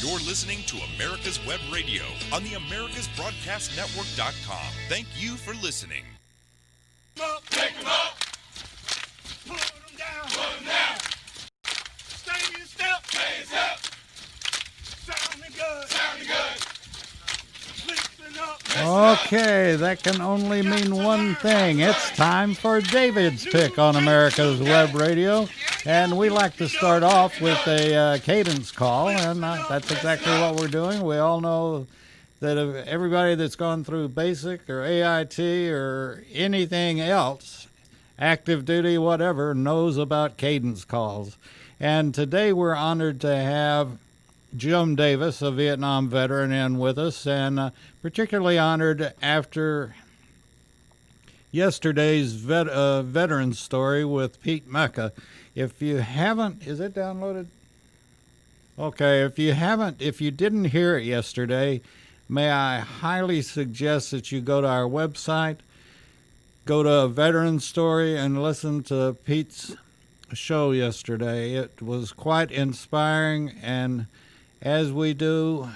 You're listening to America's Web Radio on the AmericasBroadcastNetwork.com. Thank you for listening. Take them up. Put them down. Put them down. Stay in step. Stay in step. Sounding good. Sounding good. Lifting up. Okay, that can only mean one thing. It's time for David's Pick on America's Web Radio. And we like to start off with a cadence call, and that's exactly what we're doing. We all know that everybody that's gone through basic or AIT or anything else, active duty, whatever, knows about cadence calls. And today we're honored to have Jim Davis, a Vietnam veteran, in with us, and particularly honored after yesterday's veteran story with Pete Mecca. If you haven't, is it downloaded? Okay, if you didn't hear it yesterday, may I highly suggest that you go to our website, go to a veteran story, and listen to Pete's show yesterday. It was quite inspiring, and as we do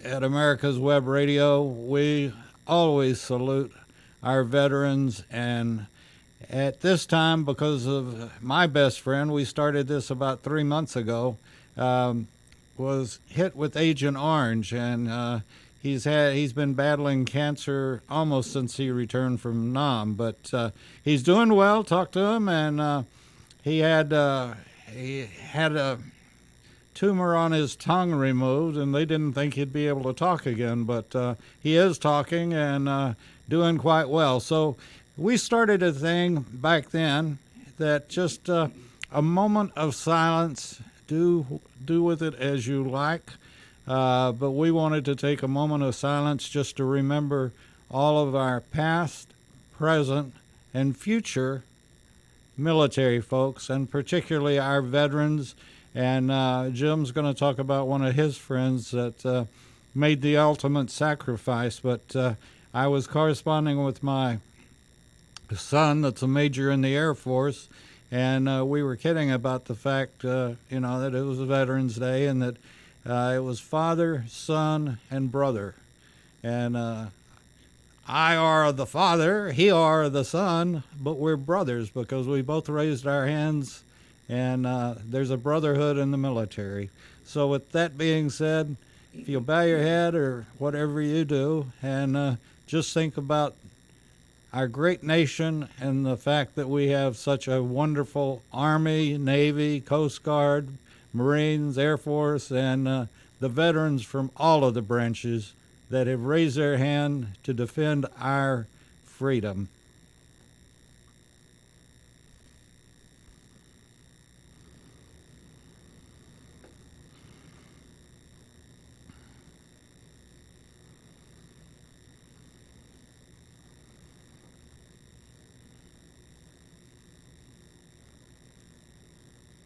at America's Web Radio, we always salute our veterans. And at this time, because of my best friend, we started this about 3 months ago, was hit with Agent Orange, and he's been battling cancer almost since he returned from Nam, but he's doing well. Talked to him, and he had a tumor on his tongue removed, and they didn't think he'd be able to talk again, but he is talking and doing quite well. So we started a thing back then that just a moment of silence, do with it as you like, but we wanted to take a moment of silence just to remember all of our past, present, and future military folks, and particularly our veterans. And Jim's going to talk about one of his friends that made the ultimate sacrifice, but I was corresponding with my son that's a major in the Air Force, and we were kidding about the fact, that it was Veterans Day, and that it was father, son, and brother. And I are the father, he are the son, but we're brothers because we both raised our hands, and there's a brotherhood in the military. So with that being said, if you'll bow your head or whatever you do, and just think about our great nation and the fact that we have such a wonderful Army, Navy, Coast Guard, Marines, Air Force, and the veterans from all of the branches that have raised their hand to defend our freedom.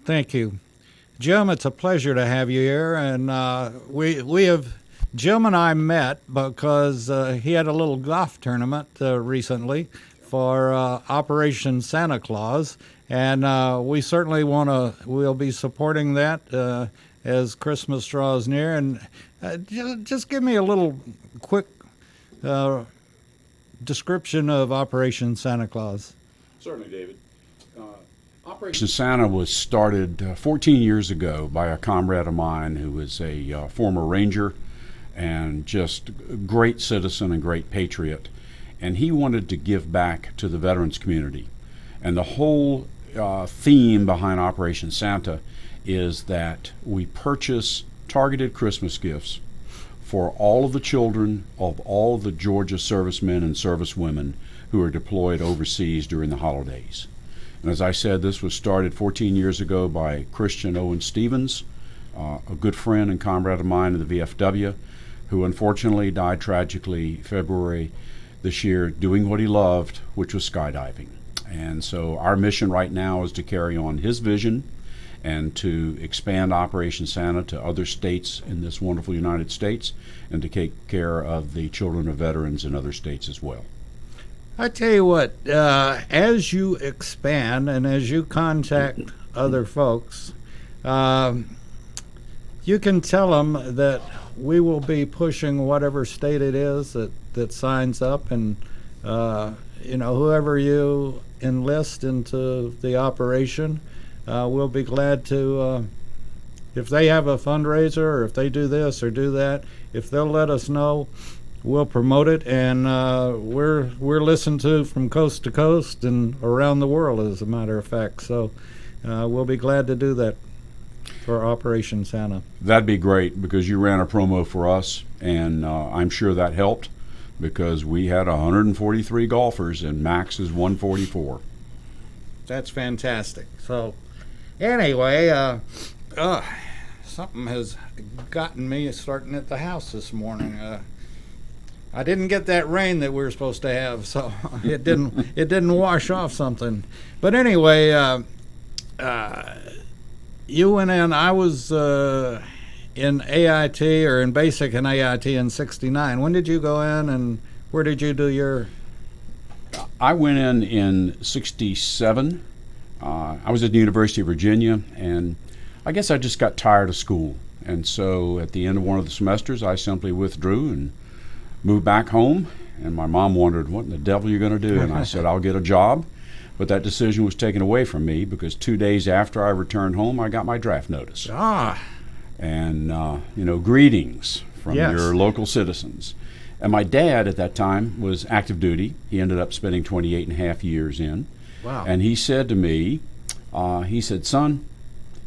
Thank you. Jim, it's a pleasure to have you here, and Jim and I met because he had a little golf tournament recently for Operation Santa Claus, and we certainly we'll be supporting that as Christmas draws near. And just give me a little quick description of Operation Santa Claus. Certainly, David. Operation Santa was started 14 years ago by a comrade of mine who was a former Ranger and just a great citizen and great patriot. And he wanted to give back to the veterans community. And the whole theme behind Operation Santa is that we purchase targeted Christmas gifts for all of the children of all of the Georgia servicemen and servicewomen who are deployed overseas during the holidays. And as I said, this was started 14 years ago by Christian Owen Stevens, a good friend and comrade of mine in the VFW, who unfortunately died tragically February this year doing what he loved, which was skydiving. And so our mission right now is to carry on his vision and to expand Operation Santa to other states in this wonderful United States and to take care of the children of veterans in other states as well. I tell you what, as you expand and as you contact other folks, you can tell them that we will be pushing whatever state it is that signs up, and whoever you enlist into the operation, we'll be glad to, if they have a fundraiser or if they do this or do that, if they'll let us know, we'll promote it, and we're listened to from coast to coast and around the world, as a matter of fact. So we'll be glad to do that for Operation Santa. That'd be great, because you ran a promo for us, and I'm sure that helped, because we had 143 golfers and max is 144. That's fantastic. So anyway, something has gotten me starting at the house this morning. I didn't get that rain that we were supposed to have, so it didn't wash off something. But anyway, you went in. I was in AIT, or in basic and AIT, in '69. When did you go in, and where did you do your? I went in '67. I was at the University of Virginia, and I guess I just got tired of school. And so at the end of one of the semesters, I simply withdrew and moved back home. And my mom wondered, what in the devil are you going to do? And I said, I'll get a job. But that decision was taken away from me, because 2 days after I returned home, I got my draft notice. And, greetings from your local citizens. And my dad at that time was active duty. He ended up spending 28 and a half years in. Wow. And he said to me, son,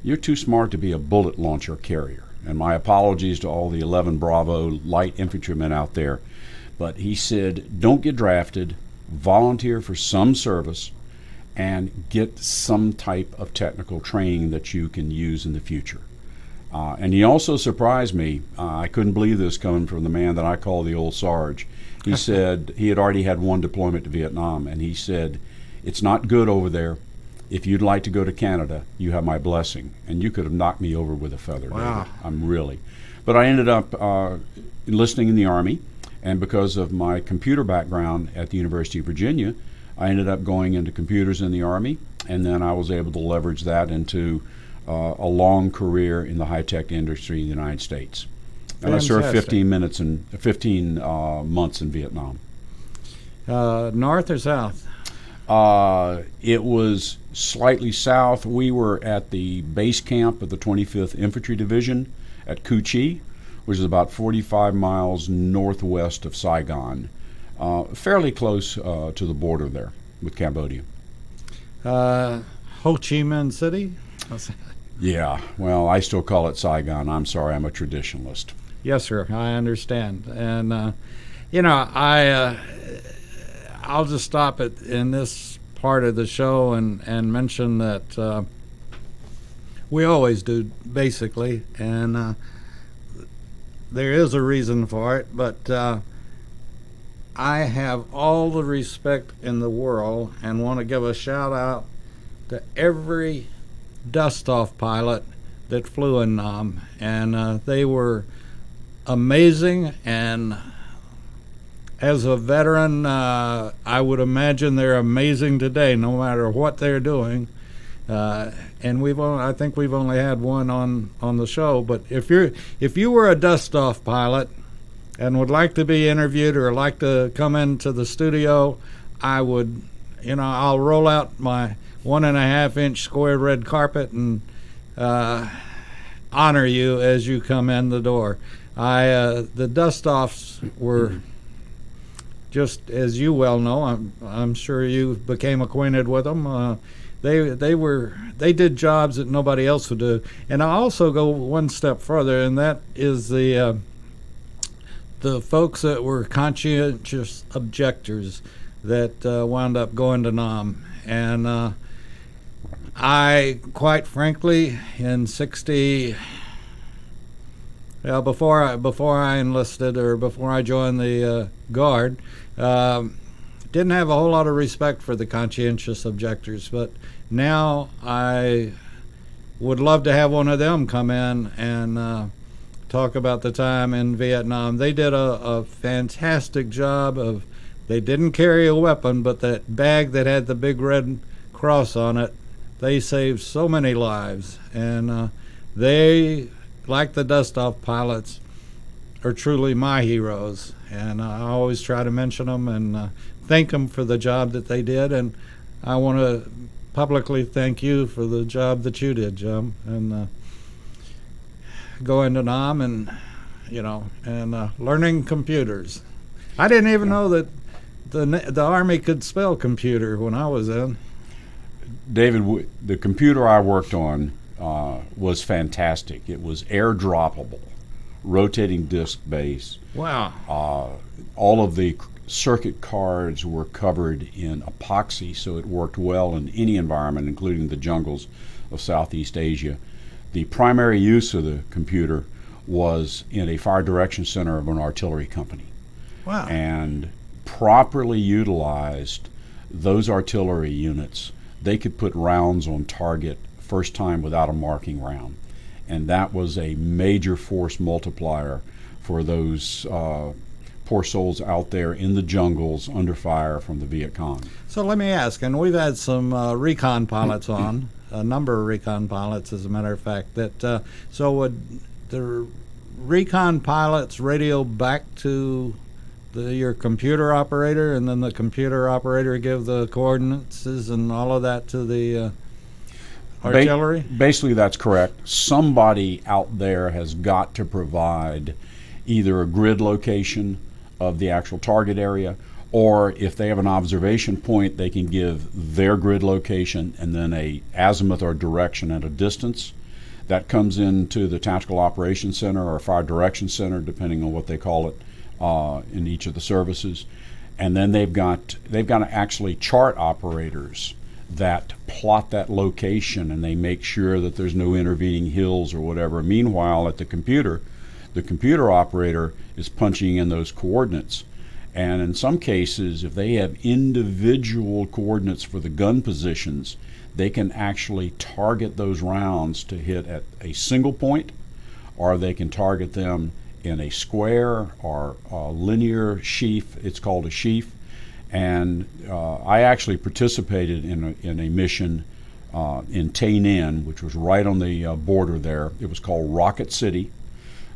you're too smart to be a bullet launcher carrier. And my apologies to all the 11 Bravo light infantrymen out there. But he said, don't get drafted, volunteer for some service, and get some type of technical training that you can use in the future. And he also surprised me. I couldn't believe this coming from the man that I call the old Sarge. He said he had already had one deployment to Vietnam, and he said, it's not good over there. If you'd like to go to Canada, you have my blessing. And you could have knocked me over with a feather. Wow. David. I'm really. But I ended up enlisting in the Army, and because of my computer background at the University of Virginia, I ended up going into computers in the Army, and then I was able to leverage that into a long career in the high-tech industry in the United States. And I served 15 months in Vietnam. North or south? It was slightly south. We were at the base camp of the 25th Infantry Division at Cu Chi, which is about 45 miles northwest of Saigon, fairly close to the border there with Cambodia. Ho Chi Minh City? Yeah, well, I still call it Saigon. I'm sorry, I'm a traditionalist. Yes, sir, I understand. And, I'll just stop it in this part of the show and mention that we always do, basically, and there is a reason for it, but I have all the respect in the world and want to give a shout out to every dust-off pilot that flew in Nam, and they were amazing. And as a veteran, I would imagine they're amazing today, no matter what they're doing. And I think we've only had one on the show. But if you were a dust-off pilot and would like to be interviewed or like to come into the studio, I would, I'll roll out my 1.5-inch square red carpet and honor you as you come in the door. The dust-offs were, just as you well know, I'm sure you became acquainted with them. They did jobs that nobody else would do. And I also go one step further, and that is the folks that were conscientious objectors that wound up going to Nam. And I, quite frankly, in before I enlisted, or before I joined the Guard, didn't have a whole lot of respect for the conscientious objectors. But now I would love to have one of them come in and talk about the time in Vietnam. They did a fantastic job they didn't carry a weapon, but that bag that had the big red cross on it, they saved so many lives. And they like the dust-off pilots, are truly my heroes, and I always try to mention them and thank them for the job that they did. And I want to publicly thank you for the job that you did, Jim, and going to Nam and learning computers. I didn't even know that the Army could spell computer when I was in. David, the computer I worked on was fantastic. It was airdroppable, rotating disk base. Wow. All of the circuit cards were covered in epoxy, so it worked well in any environment, including the jungles of Southeast Asia. The primary use of the computer was in a fire direction center of an artillery company. Wow. And properly utilized, those artillery units, they could put rounds on target first time without a marking round. And that was a major force multiplier for those poor souls out there in the jungles under fire from the Viet Cong. So let me ask, and we've had some recon pilots on, a number of recon pilots, as a matter of fact, that so would the recon pilots radio back to your computer operator, and then the computer operator give the coordinates and all of that to the artillery? Basically, that's correct. Somebody out there has got to provide either a grid location of the actual target area, or if they have an observation point, they can give their grid location and then a azimuth or direction at a distance. That comes into the Tactical Operations Center or Fire Direction Center, depending on what they call it in each of the services. And then they've got to actually chart operators that plot that location, and they make sure that there's no intervening hills or whatever. Meanwhile, at the computer operator is punching in those coordinates. And in some cases, if they have individual coordinates for the gun positions, they can actually target those rounds to hit at a single point, or they can target them in a square or a linear sheaf. It's called a sheaf. And I actually participated in a mission in Tay Ninh, which was right on the border there. It was called Rocket City.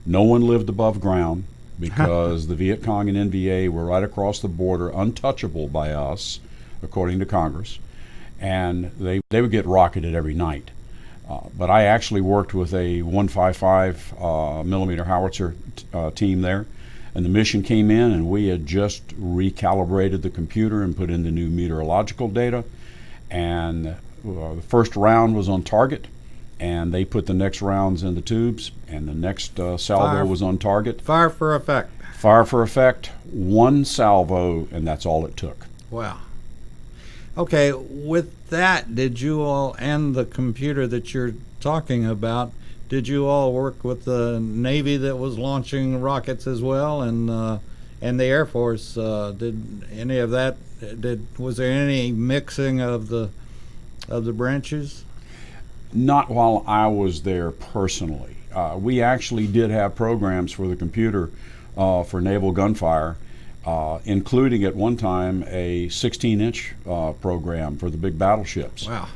No one lived above ground because the Viet Cong and NVA were right across the border, untouchable by us, according to Congress. And they would get rocketed every night. But I actually worked with a 155 millimeter howitzer team there. And the mission came in, and we had just recalibrated the computer and put in the new meteorological data. And the first round was on target, and they put the next rounds in the tubes, and the next salvo was on target. Fire for effect. Fire for effect, one salvo, and that's all it took. Wow. Okay, with that, did you all, and the computer that you're talking about, did you all work with the Navy that was launching rockets as well, and the Air Force? Did any of that? Was there any mixing of the branches? Not while I was there personally. We actually did have programs for the computer for naval gunfire, including at one time a 16-inch program for the big battleships. Wow.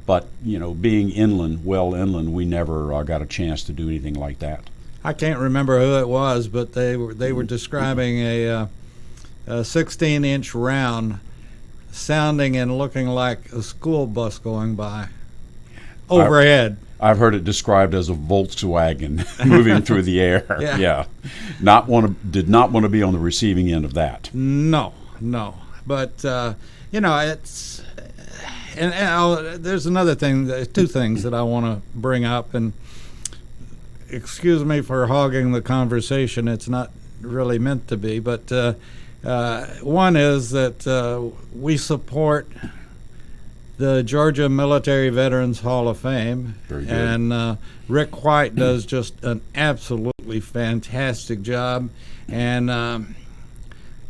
But being inland, we never got a chance to do anything like that. I can't remember who it was, but they were describing a 16-inch round sounding and looking like a school bus going by overhead. I've heard it described as a Volkswagen moving through the air. Yeah. Did not want to be on the receiving end of that. No. But it's and there's another thing, two things that I want to bring up, and excuse me for hogging the conversation. It's not really meant to be, but one is that we support the Georgia Military Veterans Hall of Fame. Very good. And Rick White does just an absolutely fantastic job, and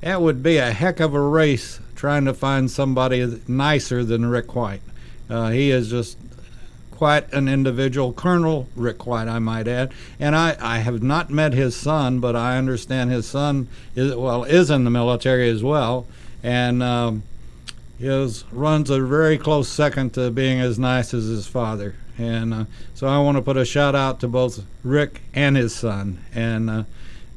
it would be a heck of a race trying to find somebody nicer than Rick White. He is just quite an individual. Colonel Rick White, I might add. And I have not met his son, but I understand his son is in the military as well, and runs a very close second to being as nice as his father. And so I want to put a shout out to both Rick and his son, and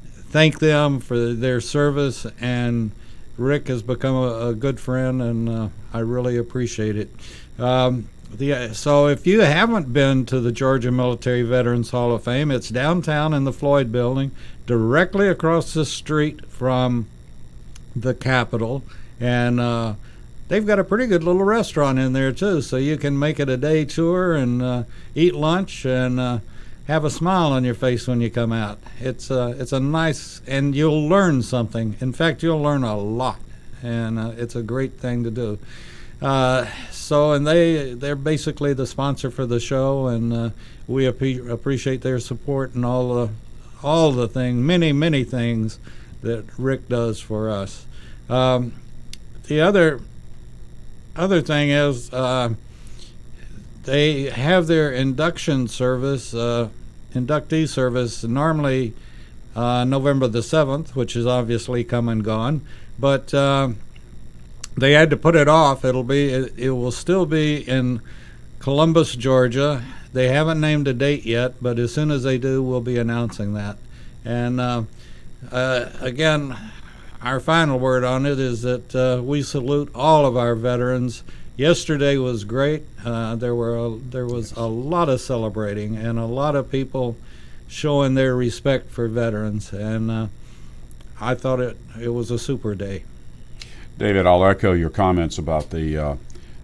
thank them for their service. And Rick has become a good friend, and I really appreciate it. So if you haven't been to the Georgia Military Veterans Hall of Fame, it's downtown in the Floyd Building, directly across the street from the Capitol. And they've got a pretty good little restaurant in there, too, so you can make it a day tour and eat lunch and have a smile on your face when you come out. It's a nice, and you'll learn something. In fact, you'll learn a lot, and it's a great thing to do. And they're basically the sponsor for the show, and we appreciate their support and all the things, many things that Rick does for us. The other thing is they have their induction service, inductee service, normally November the 7th, which is obviously come and gone, but they had to put it off. It will still be in Columbus, Georgia. They haven't named a date yet, but as soon as they do, we'll be announcing that. And again, our final word on it is that we salute all of our veterans. Yesterday was great. There was a lot of celebrating and a lot of people showing their respect for veterans, and I thought it was a super day. David, I'll echo your comments about the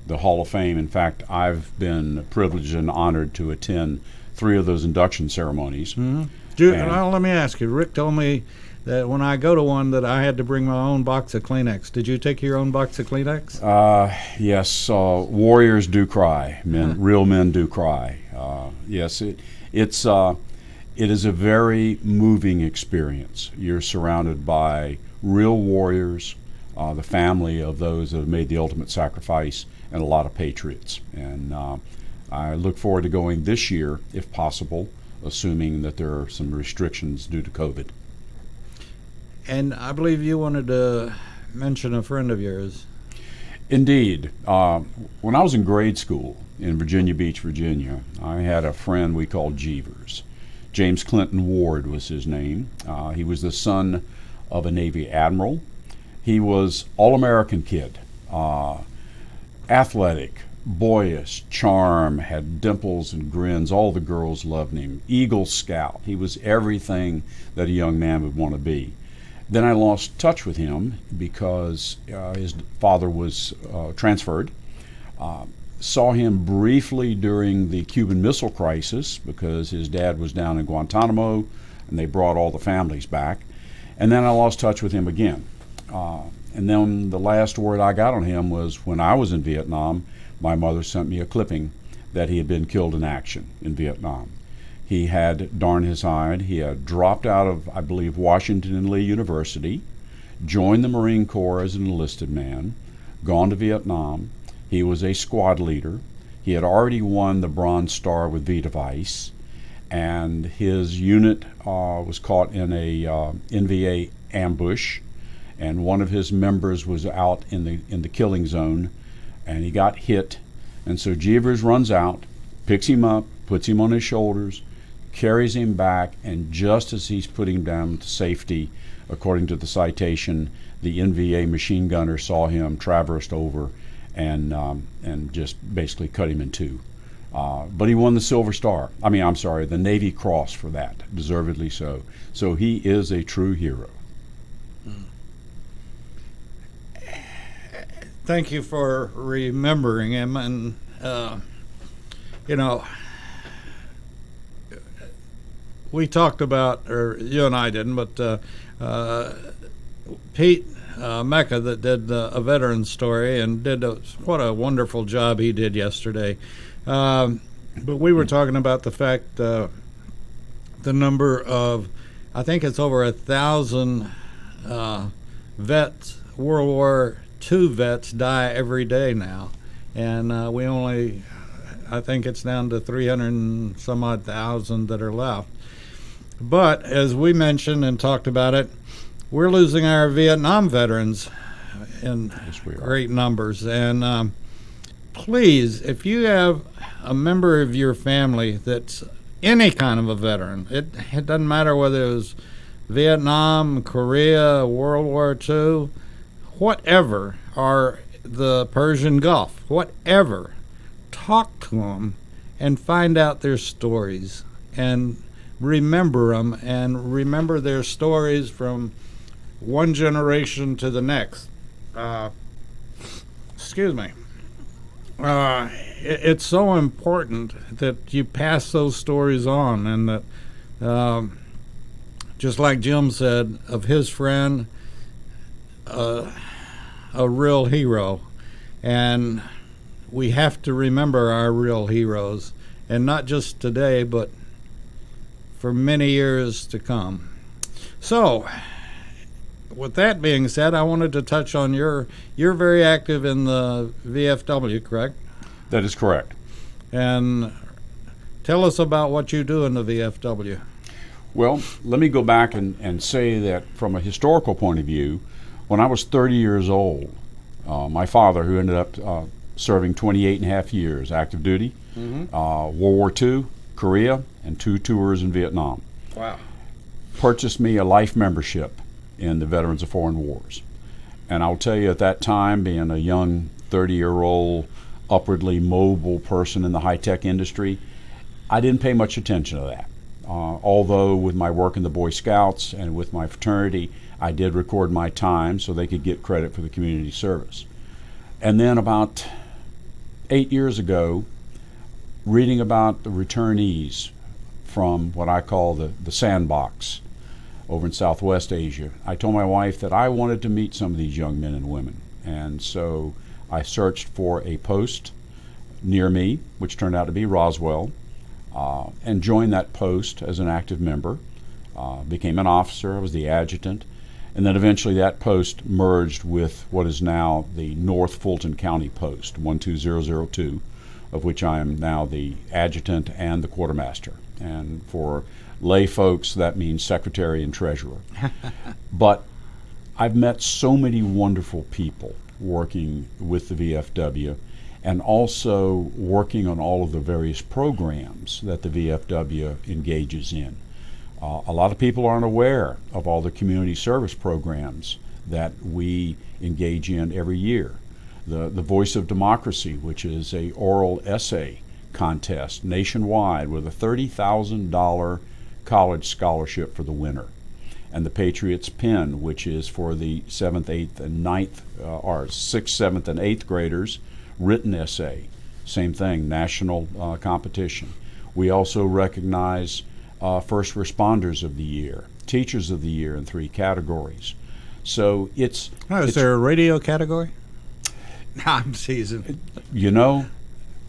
Hall of Fame. In fact, I've been privileged and honored to attend 3 of those induction ceremonies. Mm-hmm. Well, let me ask you. Rick told me that when I go to one that I had to bring my own box of Kleenex. Did you take your own box of Kleenex? Yes. Warriors do cry. Real men do cry. Yes, it is a very moving experience. You're surrounded by real warriors, the family of those that have made the ultimate sacrifice, and a lot of patriots. And I look forward to going this year, if possible, assuming that there are some restrictions due to COVID. And I believe you wanted to mention a friend of yours. Indeed. When I was in grade school in Virginia Beach, Virginia, I had a friend we called Jeevers. James Clinton Ward was his name. He was the son of a Navy admiral. He was all-American kid, athletic, boyish, charm, had dimples and grins. All the girls loved him. Eagle Scout. He was everything that a young man would want to be. Then I lost touch with him because his father was transferred. Saw him briefly during the Cuban Missile Crisis because his dad was down in Guantanamo and they brought all the families back. And then I lost touch with him again. And then the last word I got on him was when I was in Vietnam, my mother sent me a clipping that he had been killed in action in Vietnam. He had, darn his hide, he had dropped out of, I believe, Washington and Lee University, joined the Marine Corps as an enlisted man, gone to Vietnam. He was a squad leader. He had already won the Bronze Star with V device, and his unit was caught in a NVA ambush, and one of his members was out in the killing zone, and he got hit. And so Jeevers runs out, picks him up, puts him on his shoulders, carries him back, and just as he's putting him down to safety, according to the citation, the NVA machine gunner saw him, traversed over, and just basically cut him in two. But he won the Silver Star. The Navy Cross for that, deservedly so. So he is a true hero. Thank you for remembering him. And, we talked about, or you and I didn't, but Pete Mecca that did a veteran story and did what a wonderful job he did yesterday. But we were talking about the fact the number of, I think it's over 1,000 vets, World War II vets die every day now. And I think it's down to 300 and some odd thousand that are left. But as we mentioned and talked about it, we're losing our Vietnam veterans in great numbers. And please, if you have a member of your family that's any kind of a veteran, it doesn't matter whether it was Vietnam, Korea, World War II, whatever, or the Persian Gulf, whatever, talk to them and find out their stories and remember them and remember their stories from one generation to the next. Excuse me. It's so important that you pass those stories on, and that, just like Jim said, of his friend, a real hero. And we have to remember our real heroes, and not just today, but for many years to come. So, with that being said, I wanted to touch on you're very active in the VFW, correct? That is correct. And tell us about what you do in the VFW. Well, let me go back and say that from a historical point of view, when I was 30 years old, my father, who ended up serving 28 and a half years active duty, World War II, Korea, and 2 tours in Vietnam, Wow. purchased me a life membership in the Veterans of Foreign Wars. And I'll tell you, at that time, being a young 30-year-old, upwardly mobile person in the high-tech industry, I didn't pay much attention to that. Although with my work in the Boy Scouts and with my fraternity, I did record my time so they could get credit for the community service. And then about 8 years ago, reading about the returnees from what I call the sandbox over in Southwest Asia, I told my wife that I wanted to meet some of these young men and women. And so I searched for a post near me, which turned out to be Roswell, and joined that post as an active member. Became an officer. I was the adjutant. And then eventually that post merged with what is now the North Fulton County Post, 12002, of which I am now the adjutant and the quartermaster. And for lay folks, that means secretary and treasurer. But I've met so many wonderful people working with the VFW, and also working on all of the various programs that the VFW engages in. A lot of people aren't aware of all the community service programs that we engage in every year. The Voice of Democracy, which is a oral essay contest nationwide with a $30,000 college scholarship for the winner. And the Patriots Pen, which is for the 7th, 8th, and 9th, or 6th, 7th, and 8th graders, written essay. Same thing, national competition. We also recognize first responders of the year, teachers of the year in 3 categories. So is there a radio category? I'm teasing. You know,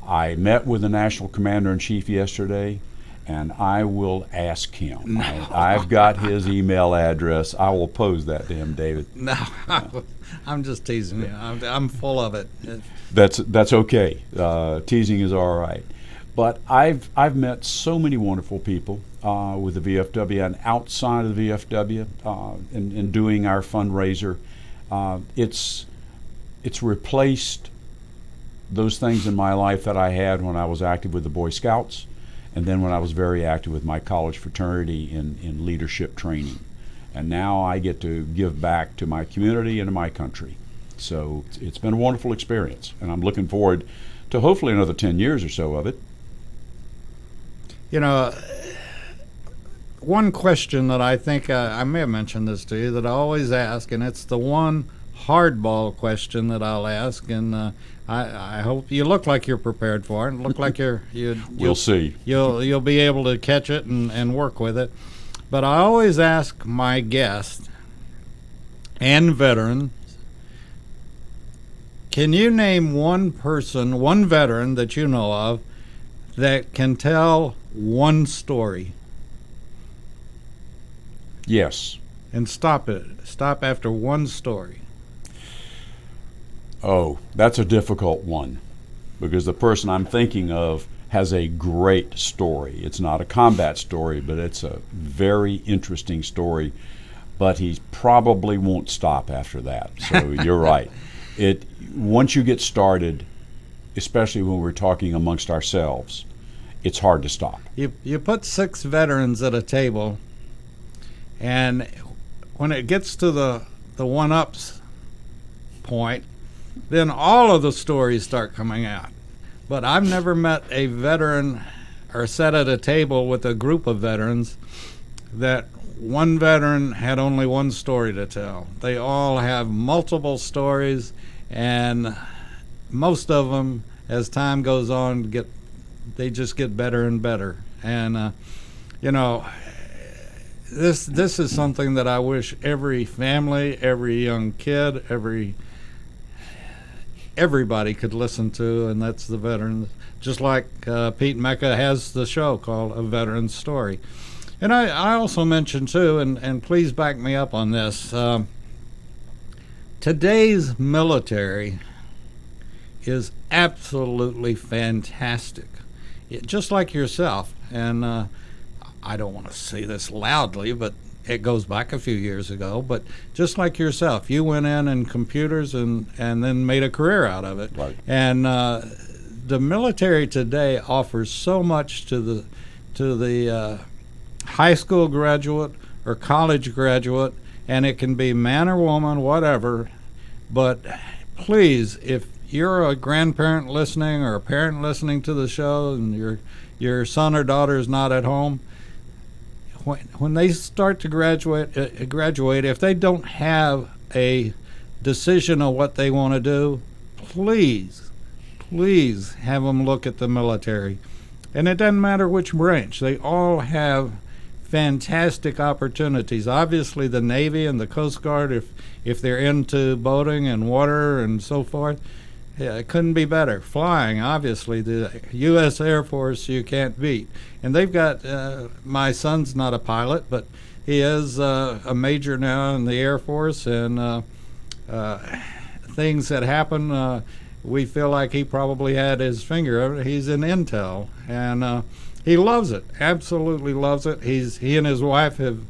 I met with the National Commander-in-Chief yesterday, and I will ask him. No. I've got his email address. I will pose that to him, David. No, I'm just teasing you. I'm full of it. That's okay. Teasing is all right. But I've met so many wonderful people with the VFW and outside of the VFW in doing our fundraiser. It's replaced those things in my life that I had when I was active with the Boy Scouts, and then when I was very active with my college fraternity in leadership training. And now I get to give back to my community and to my country. So it's been a wonderful experience, and I'm looking forward to hopefully another 10 years or so of it. You know, one question that I think I may have mentioned this to you that I always ask, and it's the one hardball question that I'll ask, and I hope you look like you're prepared for it. Look like We'll see. You'll be able to catch it and work with it. But I always ask my guests and veterans, can you name one person, one veteran that you know of, that can tell one story? Yes. And stop after one story. Oh, that's a difficult one, because the person I'm thinking of has a great story. It's not a combat story, but it's a very interesting story. But he probably won't stop after that. So you're right. Once you get started, especially when we're talking amongst ourselves, it's hard to stop. You put 6 veterans at a table, and when it gets to the one-ups point, then all of the stories start coming out. But I've never met a veteran or sat at a table with a group of veterans that one veteran had only one story to tell. They all have multiple stories, and most of them, as time goes on, they just get better and better. And this is something that I wish every family, every young kid, everybody could listen to, and that's the veterans. Just like Pete Mecca has the show called A Veteran's Story. And I also mentioned too, and please back me up on this, today's military is absolutely fantastic. Just like yourself, and I don't want to say this loudly, but it goes back a few years ago, but just like yourself, you went in computers and then made a career out of it. Right. And the military today offers so much to the high school graduate or college graduate, and it can be man or woman, whatever. But please, if you're a grandparent listening or a parent listening to the show and your son or daughter is not at home, when they start to graduate, if they don't have a decision on what they want to do, please have them look at the military. And it doesn't matter which branch. They all have fantastic opportunities. Obviously, the Navy and the Coast Guard, if they're into boating and water and so forth, yeah, it couldn't be better. Flying, obviously, the U.S. Air Force you can't beat. And they've got, my son's not a pilot, but he is a major now in the Air Force, and things that happen, we feel like he probably had his finger. He's in intel, and he loves it, absolutely loves it. He and his wife have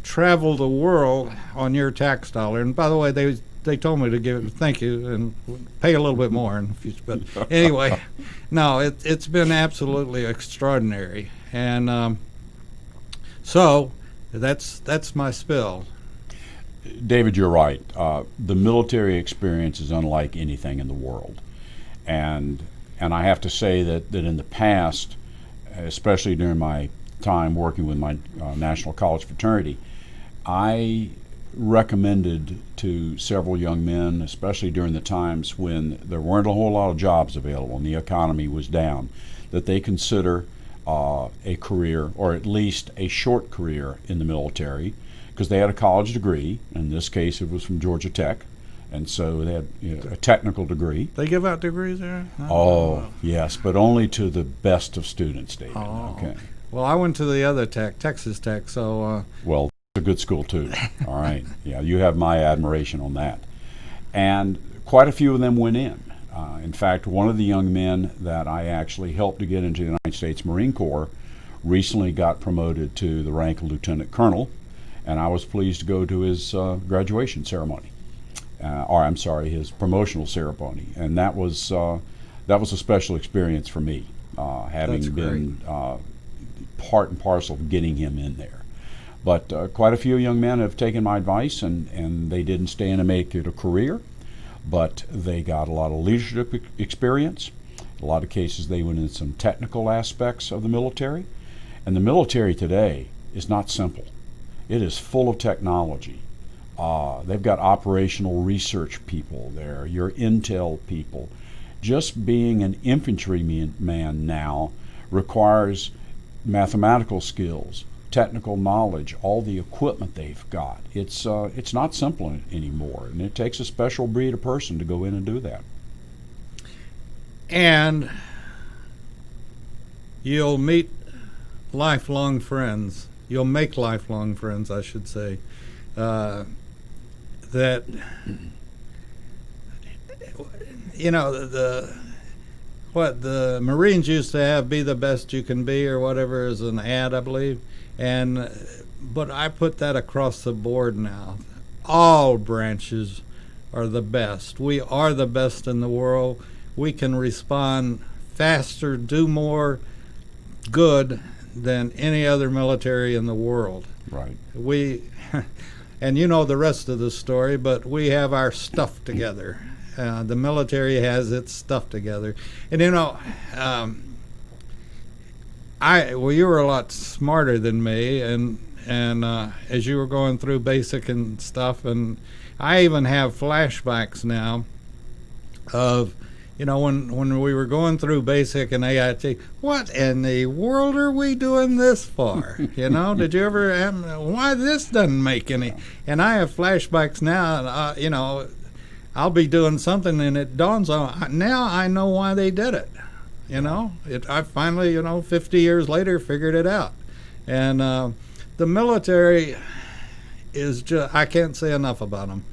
traveled the world on your tax dollar. And by the way, they told me to thank you and pay a little bit more in the future. But anyway, no, it's been absolutely extraordinary. And so that's my spill. David, you're right. The military experience is unlike anything in the world. And I have to say that in the past, especially during my time working with my National College fraternity, I recommended to several young men, especially during the times when there weren't a whole lot of jobs available and the economy was down, that they consider a career, or at least a short career in the military, because they had a college degree. In this case, it was from Georgia Tech, and so they had a technical degree. They give out degrees there? Oh, yes, but only to the best of students, David. Oh. Okay. Well, I went to the other tech, Texas Tech, so... Well, it's a good school, too. All right. Yeah, you have my admiration on that. And quite a few of them went in. In fact, one of the young men that I actually helped to get into the United States Marine Corps recently got promoted to the rank of lieutenant colonel, and I was pleased to go to his graduation ceremony, his promotional ceremony, and that was a special experience for me, having been part and parcel of getting him in there. But quite a few young men have taken my advice, and they didn't stay in and make it a career, but they got a lot of leadership experience. In a lot of cases, they went into some technical aspects of the military, and the military today is not simple. It is full of technology. They've got operational research people there, your intel people. Just being an infantryman now requires mathematical skills, technical knowledge, all the equipment they've got. It's not simple anymore, and it takes a special breed of person to go in and do that. And you'll meet lifelong friends. You'll make lifelong friends, I should say. That the Marines used to have, be the best you can be, or whatever, is an ad, I believe. But I put that across the board now. All branches are the best. We are the best in the world. we can respond faster, do more good than any other military in the world. Right. We, and you know the rest of the story, but we have our stuff together. The military has its stuff together. And you know, you were a lot smarter than me, and as you were going through basic and stuff, and I even have flashbacks now of, you know, when we were going through basic and AIT, what in the world are we doing this for? You know, did you ever why this doesn't make any? And I have flashbacks now, you know, I'll be doing something and it dawns on, now I know why they did it. You know, I finally, you know, 50 years later figured it out. And the military is just, I can't say enough about them.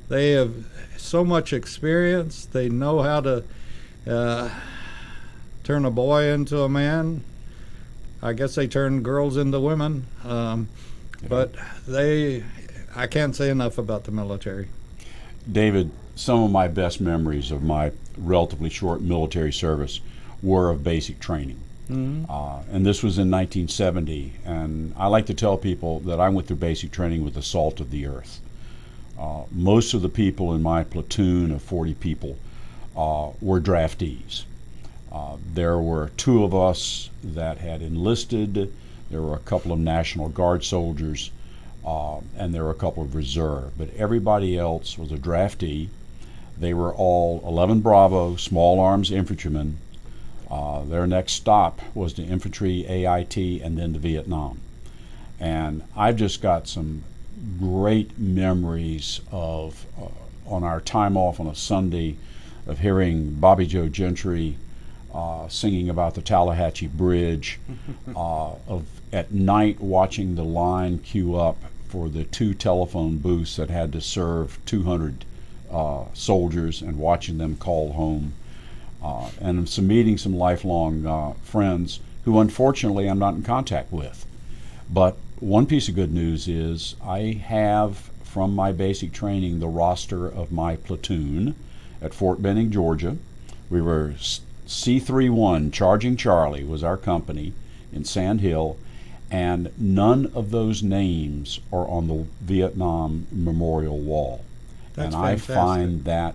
They have so much experience. They know how to turn a boy into a man. I guess they turn girls into women. But I can't say enough about the military. David, some of my best memories of my relatively short military service were of basic training. Mm-hmm. And this was in 1970. And I like to tell people that I went through basic training with the salt of the earth. Most of the people in my platoon of 40 people were draftees. There were 2 of us that had enlisted. There were a couple of National Guard soldiers, and there were a couple of reserve. But everybody else was a draftee. They were all 11 Bravo, small arms infantrymen. Their next stop was the infantry, AIT, and then to Vietnam. And I've just got some great memories of, on our time off on a Sunday, of hearing Bobby Joe Gentry singing about the Tallahatchie Bridge, of at night watching the line queue up for the 2 telephone booths that had to serve 200 soldiers and watching them call home. And meeting some lifelong friends who unfortunately I'm not in contact with. But one piece of good news is I have from my basic training the roster of my platoon at Fort Benning, Georgia. We were C31, Charging Charlie was our company in Sand Hill, and none of those names are on the Vietnam Memorial Wall. That's and fantastic. I find that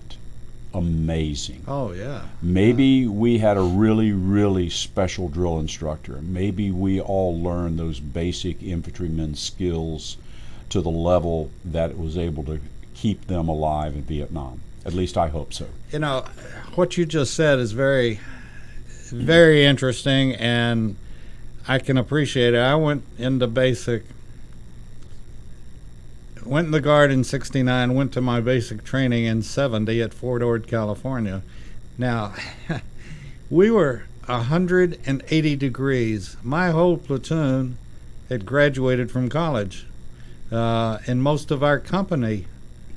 amazing. Oh, yeah. Maybe we had a really, really special drill instructor. Maybe we all learned those basic infantryman skills to the level that it was able to keep them alive in Vietnam. At least I hope so. You know, what you just said is very, very interesting, and I can appreciate it. I went in the Guard in 69, went to my basic training in 70 at Fort Ord, California. Now, we were 180 degrees. My whole platoon had graduated from college, and most of our company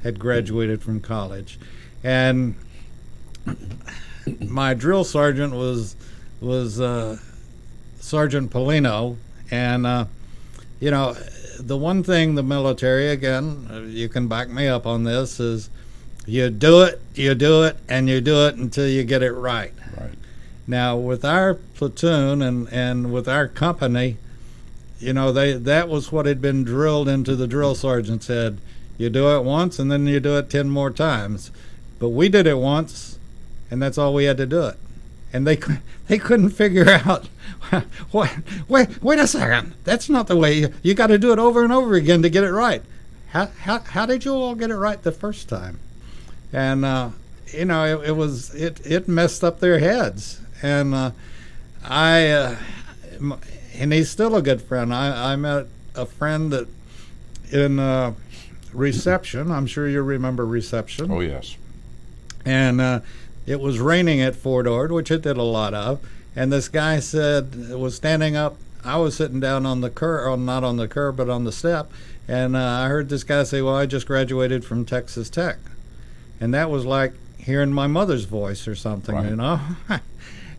had graduated from college. And my drill sergeant was Sergeant Polino, and you know, the one thing the military, again, you can back me up on this, is you do it, and you do it until you get it right. Right. Now, with our platoon and with our company, you know, that was what had been drilled into the drill sergeant's head. You do it once, and then you do it 10 more times. But we did it once, and that's all we had to do it. And they couldn't figure out, wait a second, that's not the way, you got to do it over and over again to get it right. How did you all get it right the first time? And you know, it messed up their heads. And and he's still a good friend. I met a friend that in reception. I'm sure you remember reception. Oh yes. And it was raining at Fort Ord, which it did a lot of. And this guy was standing up. I was sitting down on the curb, or not on the curb, but on the step. And I heard this guy say, "Well, I just graduated from Texas Tech." And that was like hearing my mother's voice or something, right. You know.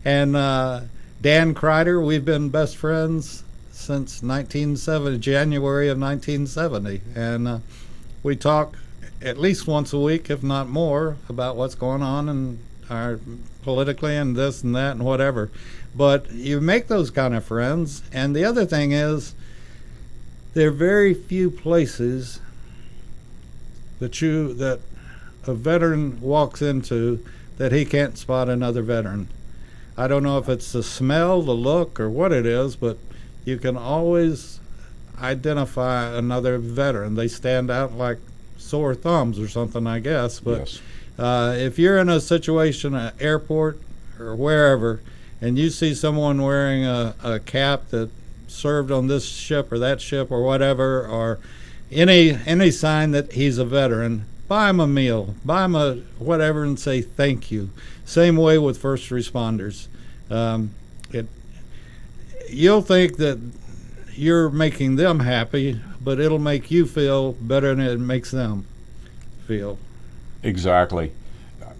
And Dan Kreider, we've been best friends since January of 1970. And we talk at least once a week, if not more, about what's going on in or politically and this and that and whatever. But you make those kind of friends. And the other thing is, there are very few places that a veteran walks into that he can't spot another veteran. I don't know if it's the smell, the look, or what it is, but you can always identify another veteran. They stand out like sore thumbs or something, I guess. But Yes. if you're in a situation at airport or wherever, and you see someone wearing a cap that served on this ship or that ship or whatever, or any sign that he's a veteran, buy him a meal, buy him a whatever, and say thank you. Same way with first responders. You'll think that you're making them happy, but it'll make you feel better than it makes them feel. Exactly.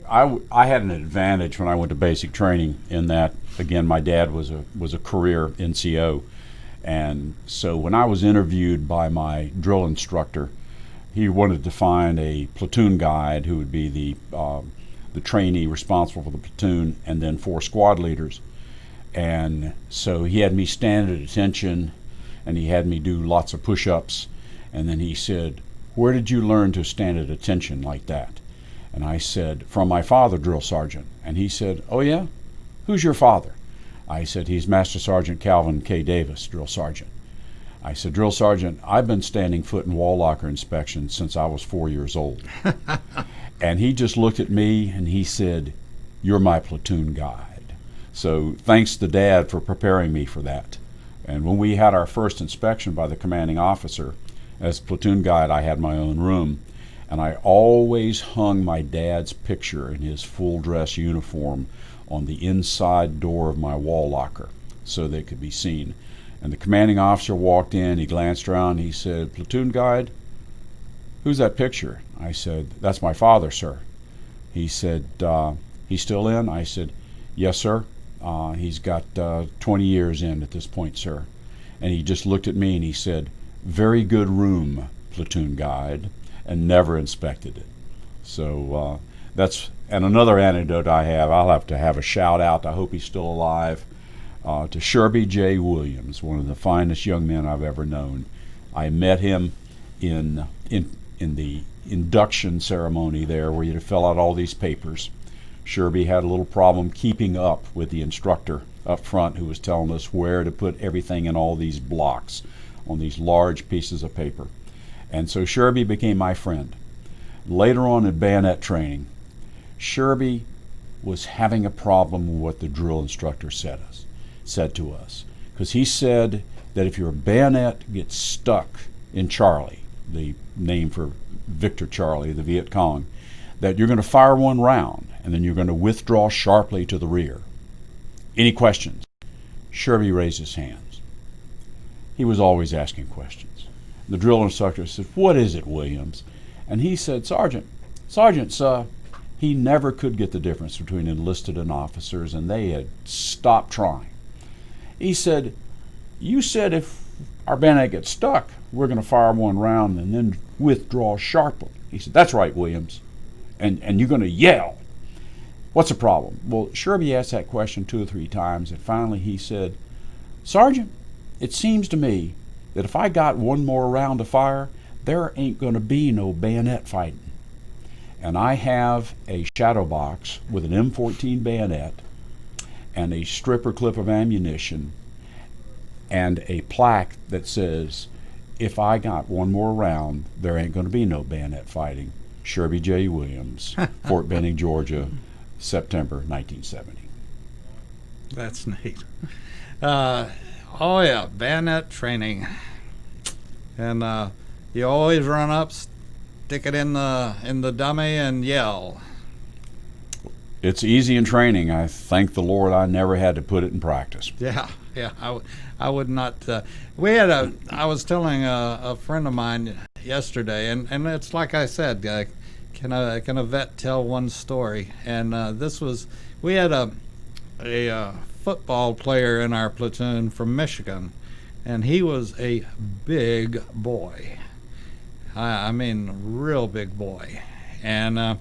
I had an advantage when I went to basic training in that, again, my dad was a career NCO, and so when I was interviewed by my drill instructor, he wanted to find a platoon guide who would be the trainee responsible for the platoon, and then 4 squad leaders. And so he had me stand at attention, and he had me do lots of push-ups, and then he said, "Where did you learn to stand at attention like that?" And I said, "From my father, drill sergeant." And he said, "Oh yeah? Who's your father?" I said, "He's Master Sergeant Calvin K. Davis, drill sergeant." I said, "Drill sergeant, I've been standing foot in wall locker inspection since I was 4 years old." And he just looked at me and he said, "You're my platoon guide." So thanks to Dad for preparing me for that. And when we had our first inspection by the commanding officer, as platoon guide, I had my own room, and I always hung my dad's picture in his full dress uniform on the inside door of my wall locker so they could be seen. And the commanding officer walked in, he glanced around, he said, "Platoon guide, who's that picture?" I said, "That's my father, sir." He said, "He's still in?" I said, "Yes, sir. He's got 20 years in at this point, sir." And he just looked at me and he said, "Very good room, platoon guide," and never inspected it. So that's, and another anecdote I'll have to have a shout out, I hope he's still alive, to Sherby J. Williams, one of the finest young men I've ever known. I met him in the induction ceremony there, where you had to fill out all these papers. Sherby had a little problem keeping up with the instructor up front, who was telling us where to put everything in all these blocks on these large pieces of paper. And so Sherby became my friend. Later on in bayonet training, Sherby was having a problem with what the drill instructor said to us. Because he said that if your bayonet gets stuck in Charlie, the name for Victor Charlie, the Viet Cong, that you're going to fire one round and then you're going to withdraw sharply to the rear. Any questions? Sherby raised his hands. He was always asking questions. The drill instructor said, "What is it, Williams?" And he said, Sergeant, he never could get the difference between enlisted and officers, and they had stopped trying. He said, "You said if our bayonet gets stuck, we're going to fire one round and then withdraw sharply." He said, "That's right, Williams. And you're going to yell. What's the problem?" Well, Sherby asked that question 2 or 3 times, and finally he said, "Sergeant, it seems to me that if I got one more round to fire, there ain't going to be no bayonet fighting." And I have a shadow box with an M14 bayonet and a stripper clip of ammunition and a plaque that says, "If I got one more round, there ain't going to be no bayonet fighting. Sherby J. Williams, Fort Benning, Georgia, September 1970. That's neat. Oh yeah, bayonet training. And you always run up, stick it in the dummy, and yell. It's easy in training. I thank the Lord I never had to put it in practice. Yeah. I would not. I was telling a friend of mine yesterday, and it's like I said, can a vet tell one story? And we had a football player in our platoon from Michigan, and he was a big boy. I mean, real big boy. And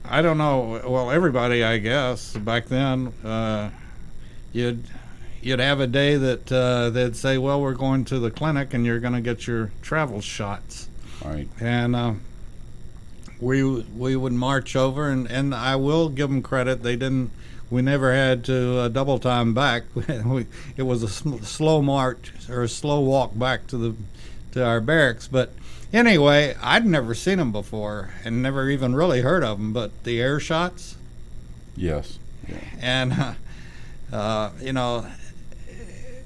I don't know. Well, everybody, I guess, back then, you'd have a day that they'd say, well, we're going to the clinic and you're going to get your travel shots. Right. And we would march over, and I will give them credit. We never had to double time back. It was a slow march or a slow walk back to our barracks. But anyway, I'd never seen them before and never even really heard of them. But the air shots. Yes. Yeah. And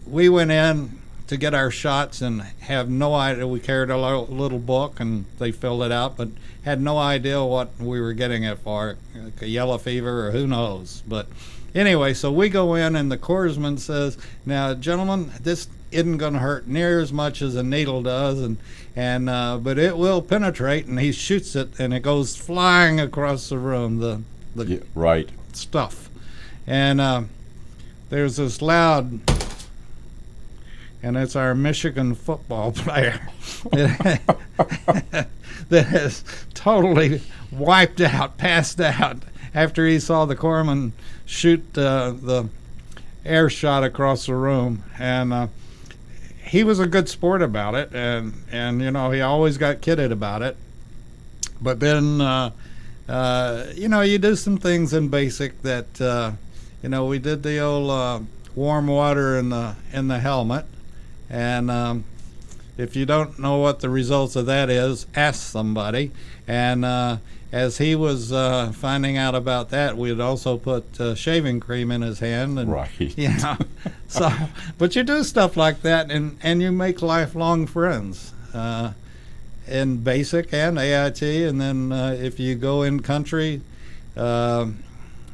we went in to get our shots and have no idea. We carried a little book and they filled it out, but had no idea what we were getting it for, like a yellow fever or who knows. But anyway, so we go in and the corpsman says, now, gentlemen, this isn't going to hurt near as much as a needle does, but it will penetrate, and he shoots it and it goes flying across the room, Yeah, right. stuff. And there's this loud, and it's our Michigan football player that is totally wiped out, passed out, after he saw the corpsman shoot the air shot across the room. And he was a good sport about it, and he always got kidded about it. But then, you do some things in basic that, we did the old warm water in the helmet. And if you don't know what the results of that is, ask somebody. And as he was finding out about that, we'd also put shaving cream in his hand. And, Right. So, but you do stuff like that, and you make lifelong friends in basic and AIT. And then if you go in country, the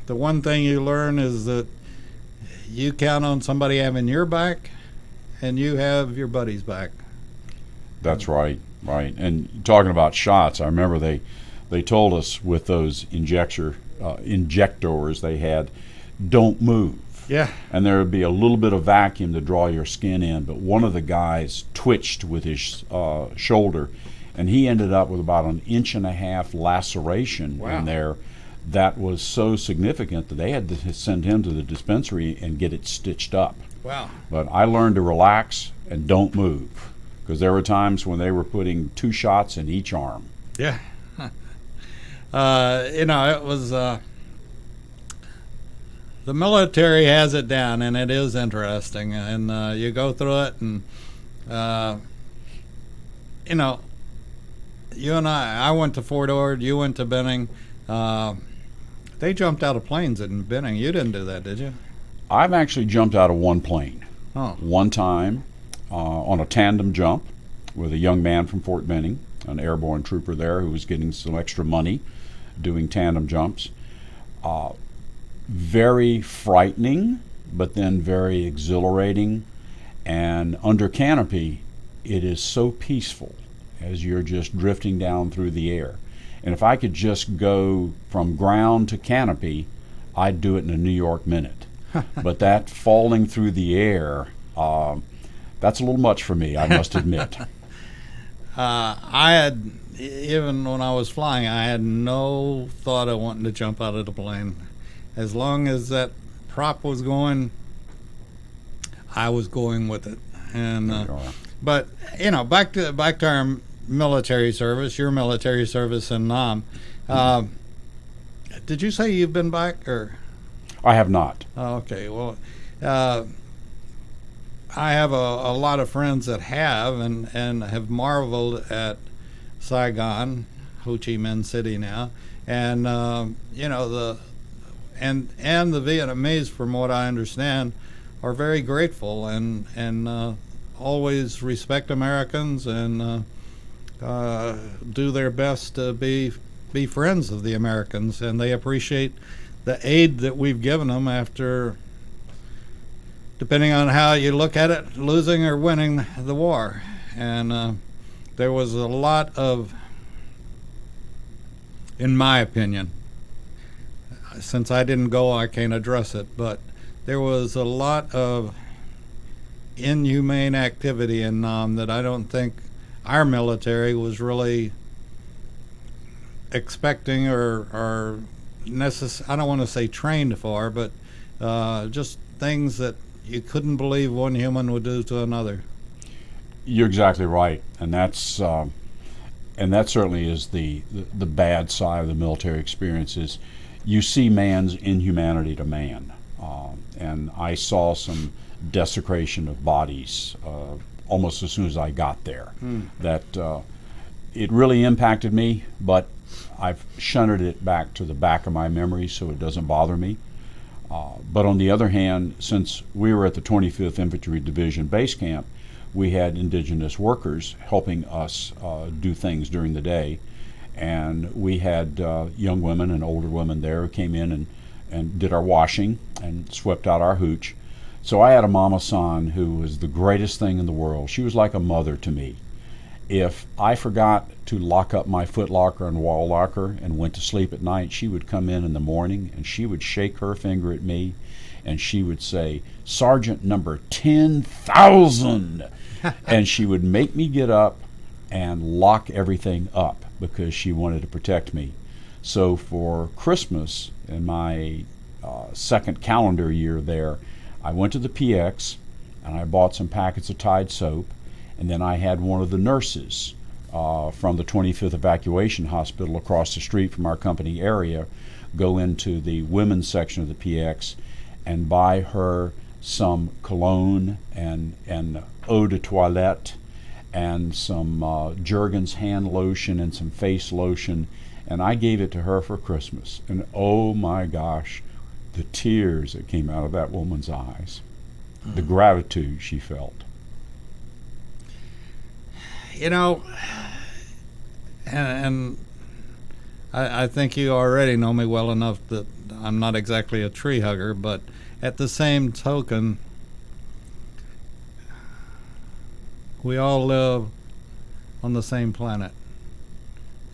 one thing you learn is that you count on somebody having your back, and you have your buddy's back. That's right. And talking about shots, I remember they told us with those injectors they had, don't move. Yeah. And there would be a little bit of vacuum to draw your skin in, but one of the guys twitched with his shoulder, and he ended up with about 1.5 inch laceration in there. That was so significant that they had to send him to the dispensary and get it stitched up. Wow. But I learned to relax and don't move, because there were times when they were putting 2 shots in each arm. Yeah. It was the military has it down, and it is interesting. And you go through it, and you and I went to Fort Ord, you went to Benning. They jumped out of planes in Benning. You didn't do that, did you? I've actually jumped out of one plane. Oh. One time on a tandem jump with a young man from Fort Benning, an airborne trooper there who was getting some extra money doing tandem jumps. Very frightening, but then very exhilarating. And under canopy, it is so peaceful as you're just drifting down through the air. And if I could just go from ground to canopy, I'd do it in a New York minute. But that falling through the air, that's a little much for me, I must admit. I had, even when I was flying, I had no thought of wanting to jump out of the plane. As long as that prop was going, I was going with it. And but back to our military service, your military service in Nam. Did you say you've been back, or? I have not. Oh, okay. Well, I have a lot of friends that have and have marveled at Saigon, Ho Chi Minh City now, and the Vietnamese, from what I understand, are very grateful and always respect Americans and do their best to be friends of the Americans, and they appreciate the aid that we've given them after, depending on how you look at it, losing or winning the war. And there was a lot of, in my opinion, since I didn't go, I can't address it, but there was a lot of inhumane activity in Nam that I don't think our military was really expecting or I don't want to say trained for, but just things that you couldn't believe one human would do to another. You're exactly right, and that certainly is the bad side of the military experiences. You see man's inhumanity to man, and I saw some desecration of bodies almost as soon as I got there. That it really impacted me, but I've shunted it back to the back of my memory so it doesn't bother me. But on the other hand, since we were at the 25th Infantry Division base camp, we had indigenous workers helping us do things during the day. And we had young women and older women there who came in and did our washing and swept out our hooch. So I had a Mama San who was the greatest thing in the world. She was like a mother to me. If I forgot to lock up my foot locker and wall locker and went to sleep at night, she would come in the morning and she would shake her finger at me and she would say, "Sergeant number 10,000." And she would make me get up and lock everything up because she wanted to protect me. So for Christmas in my second calendar year there, I went to the PX and I bought some packets of Tide soap, and then I had one of the nurses from the 25th Evacuation Hospital across the street from our company area go into the women's section of the PX and buy her some cologne and eau de toilette and some Jergens hand lotion and some face lotion, and I gave it to her for Christmas. And oh my gosh, the tears that came out of that woman's eyes, the gratitude she felt. You know, and I think you already know me well enough that I'm not exactly a tree hugger, but at the same token, we all live on the same planet.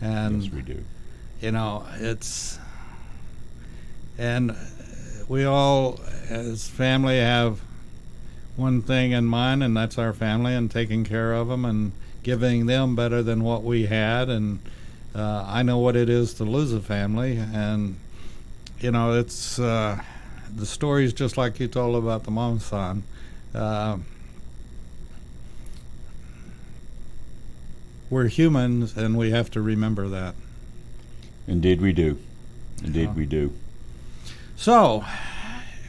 And yes, we do. You know, and we all as family have one thing in mind, and that's our family and taking care of them and giving them better than what we had. And I know what it is to lose a family, and you know, it's the story's just like you told about the Mama San. We're humans, and we have to remember that. Indeed we do. Indeed we do. So,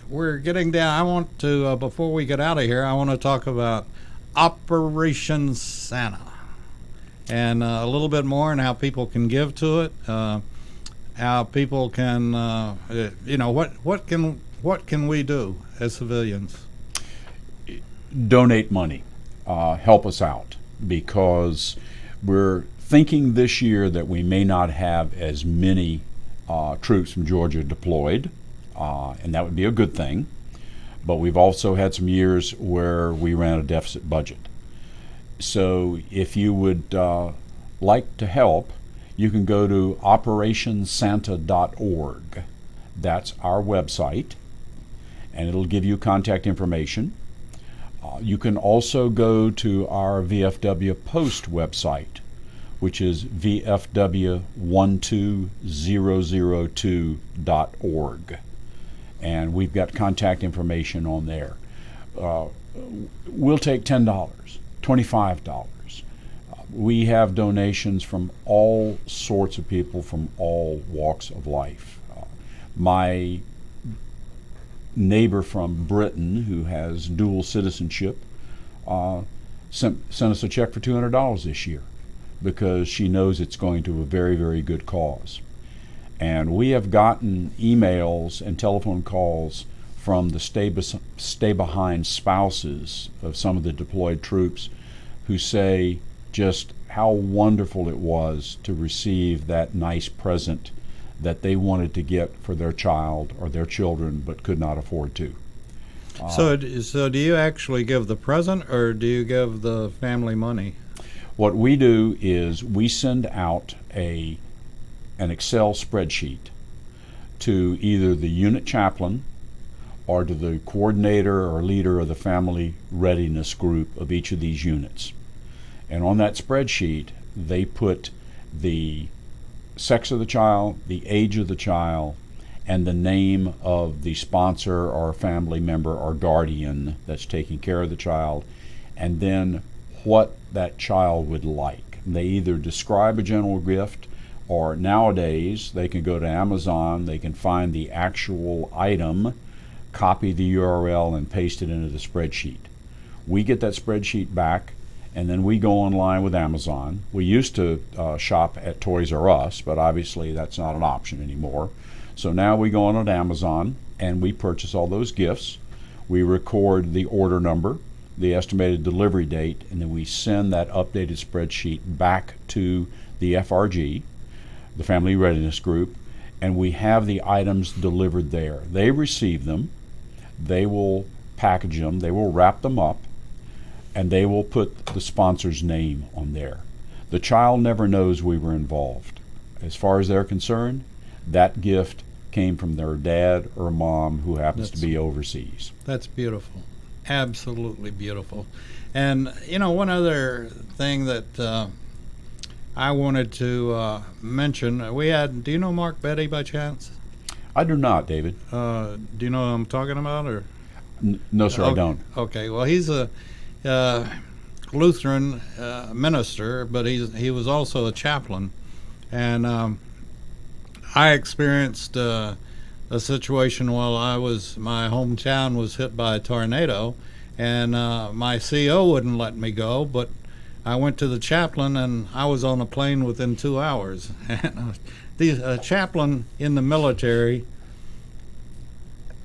we're getting down. I want to, before we get out of here, I want to talk about Operation Santa and a little bit more and how people can give to it, how people can, you know, what can we do as civilians? Donate money. Help us out, because we're thinking this year that we may not have as many troops from Georgia deployed, and that would be a good thing. But we've also had some years where we ran a deficit budget. So if you would like to help, you can go to operationsanta.org. That's our website, and it'll give you contact information. You can also go to our VFW Post website, which is vfw12002.org. And we've got contact information on there. We'll take $10, $25. We have donations from all sorts of people from all walks of life. My neighbor from Britain, who has dual citizenship, sent us a check for $200 this year because she knows it's going to a very, very good cause. And we have gotten emails and telephone calls from the stay behind spouses of some of the deployed troops who say just how wonderful it was to receive that nice present that they wanted to get for their child or their children but could not afford to. So do you actually give the present, or do you give the family money? What we do is we send out an Excel spreadsheet to either the unit chaplain or to the coordinator or leader of the family readiness group of each of these units. And on that spreadsheet, they put the sex of the child, the age of the child, and the name of the sponsor or family member or guardian that's taking care of the child, and then what that child would like. They either describe a general gift, or nowadays they can go to Amazon, they can find the actual item, copy the URL, and paste it into the spreadsheet. We get that spreadsheet back, and then we go online with Amazon. We used to shop at Toys R Us, but obviously that's not an option anymore. So now we go on at Amazon and we purchase all those gifts. We record the order number, the estimated delivery date, and then we send that updated spreadsheet back to the FRG, the Family Readiness Group, and we have the items delivered there. They receive them, they will package them, they will wrap them up, and they will put the sponsor's name on there. The child never knows we were involved. As far as they're concerned, that gift came from their dad or mom who happens to be overseas. That's beautiful. Absolutely beautiful. And, you know, one other thing that I wanted to mention, do you know Mark Betty by chance? I do not, David. Do you know what I'm talking about? Or No, sir, okay. I don't. Okay, well, he's a Lutheran minister, but he was also a chaplain. And I experienced a situation while my hometown was hit by a tornado, and my CO wouldn't let me go, but I went to the chaplain, and I was on a plane within 2 hours. And the chaplain in the military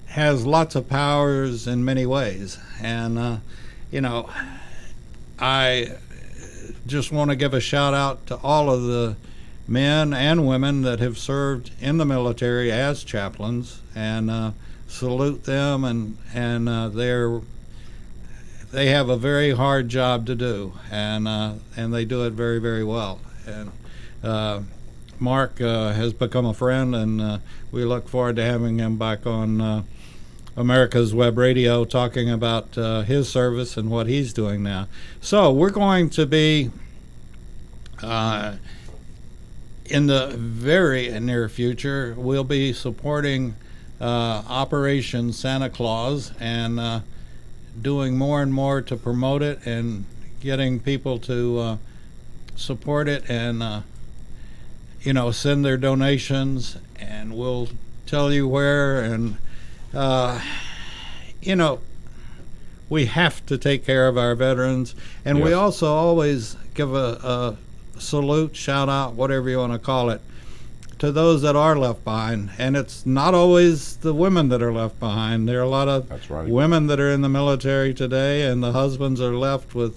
has lots of powers in many ways, and I just want to give a shout out to all of the men and women that have served in the military as chaplains, and salute them, and they have a very hard job to do, and they do it very, very well. And Mark has become a friend, and we look forward to having him back on America's Web Radio talking about his service and what he's doing now. So we're going to be in the very near future, we'll be supporting Operation Santa Claus, and doing more and more to promote it and getting people to support it, and send their donations, and we'll tell you where. And we have to take care of our veterans, and Yes. we also always give a salute, shout out, whatever you want to call it, to those that are left behind. And it's not always the women that are left behind. There are a lot of That's right. women that are in the military today, and the husbands are left with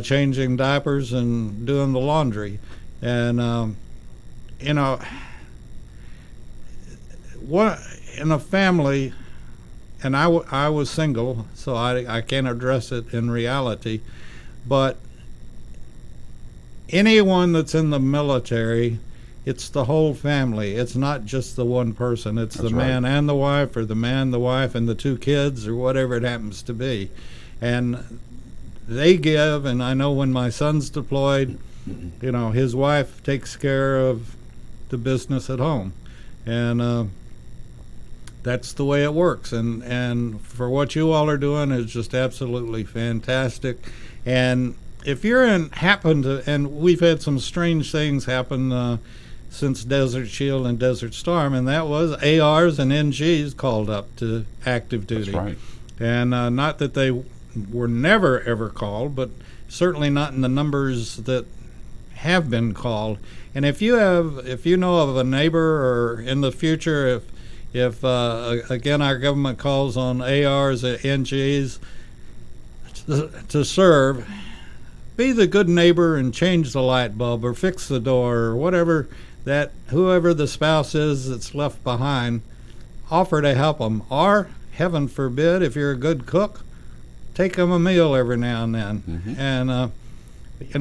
changing diapers and doing the laundry. And what in a family, and I was single, so I can't address it in reality, but anyone that's in the military, it's the whole family. It's not just the one person. It's That's the right. man and the wife, or the man, the wife, and the 2 kids, or whatever it happens to be. And they give, and I know when my son's deployed, his wife takes care of the business at home. And that's the way it works. And for what you all are doing is just absolutely fantastic. And if you're and we've had some strange things happen since Desert Shield and Desert Storm, and that was ARs and NGs called up to active duty. That's right. And not that they were never ever called, but certainly not in the numbers that have been called. And if you know of a neighbor, or in the future, if again our government calls on ARs and NGs to serve, be the good neighbor and change the light bulb, or fix the door, or whatever, that whoever the spouse is that's left behind, offer to help them. Or, heaven forbid, if you're a good cook, take them a meal every now and then. Mm-hmm.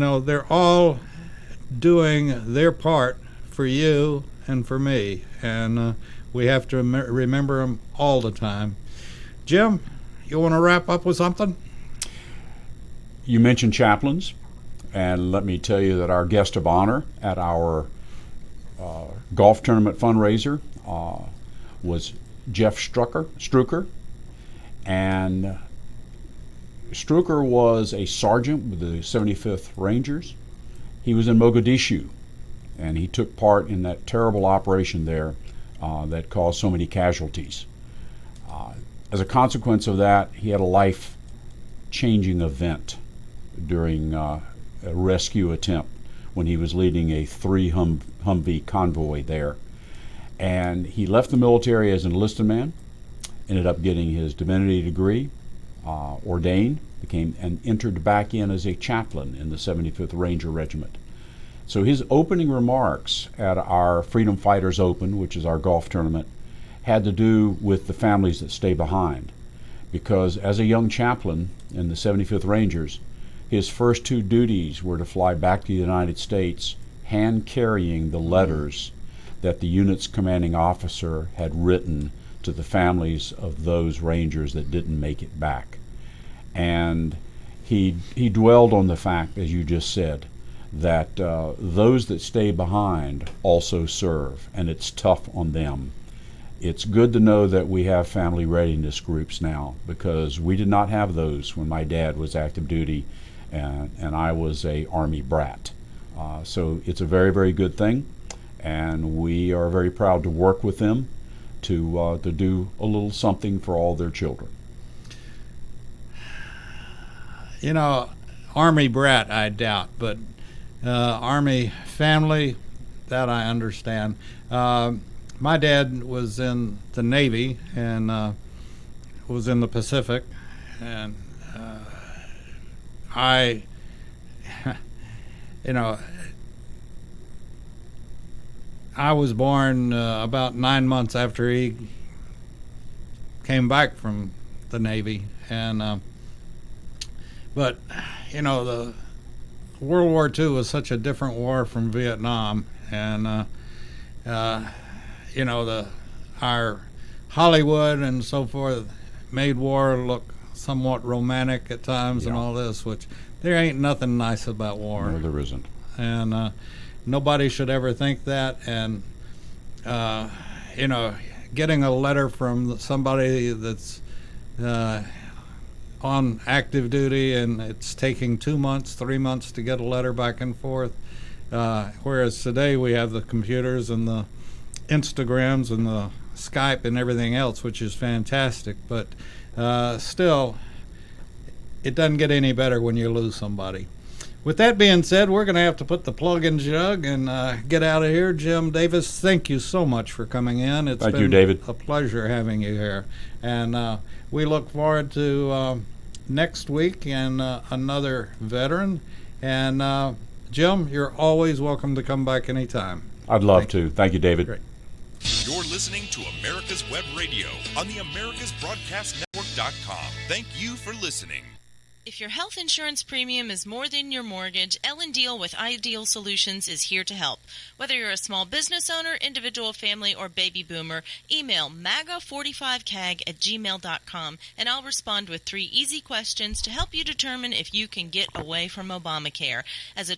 And they're all doing their part for you and for me, and we have to remember them all the time. Jim, you want to wrap up with something? You mentioned chaplains, and let me tell you that our guest of honor at our golf tournament fundraiser was Jeff Strucker, and Strucker was a sergeant with the 75th Rangers. He was in Mogadishu, and he took part in that terrible operation there that caused so many casualties. As a consequence of that, he had a life-changing event during a rescue attempt when he was leading a 3 Humvee convoy there. And he left the military as an enlisted man, ended up getting his divinity degree, ordained, and entered back in as a chaplain in the 75th Ranger Regiment. So his opening remarks at our Freedom Fighters Open, which is our golf tournament, had to do with the families that stay behind. Because as a young chaplain in the 75th Rangers, his first 2 duties were to fly back to the United States hand carrying the letters that the unit's commanding officer had written to the families of those Rangers that didn't make it back. And he dwelled on the fact, as you just said, that those that stay behind also serve, and it's tough on them. It's good to know that we have family readiness groups now, because we did not have those when my dad was active duty and I was a Army brat. So it's a very, very good thing, and we are very proud to work with them to do a little something for all their children. You know, Army brat, I doubt, but Army family, that I understand. My dad was in the Navy and was in the Pacific, and I, you know, I was born about 9 months after he came back from the Navy, and but you know, the World War II was such a different war from Vietnam, and you know, our Hollywood and so forth made war look somewhat romantic at times, and all this, which there ain't nothing nice about war. No, there isn't. And nobody should ever think that. And you know, getting a letter from somebody that's on active duty and it's taking 2 months, 3 months to get a letter back and forth, whereas today we have the computers and the Instagrams and the Skype and everything else, which is fantastic, but still, it doesn't get any better when you lose somebody. With that being said, we're going to have to put the plug in jug and get out of here. Jim Davis, thank you so much for coming in. It's Thank you, David. a pleasure having you here. And we look forward to next week and another veteran. And Jim, you're always welcome to come back anytime. I'd love to. Thank you, David. Great. You're listening to America's Web Radio on the AmericasBroadcastNetwork.com. Thank you for listening. If your health insurance premium is more than your mortgage, Ellen Deal with Ideal Solutions is here to help. Whether you're a small business owner, individual, family, or baby boomer, email maga45cag@gmail.com and I'll respond with 3 easy questions to help you determine if you can get away from Obamacare. As a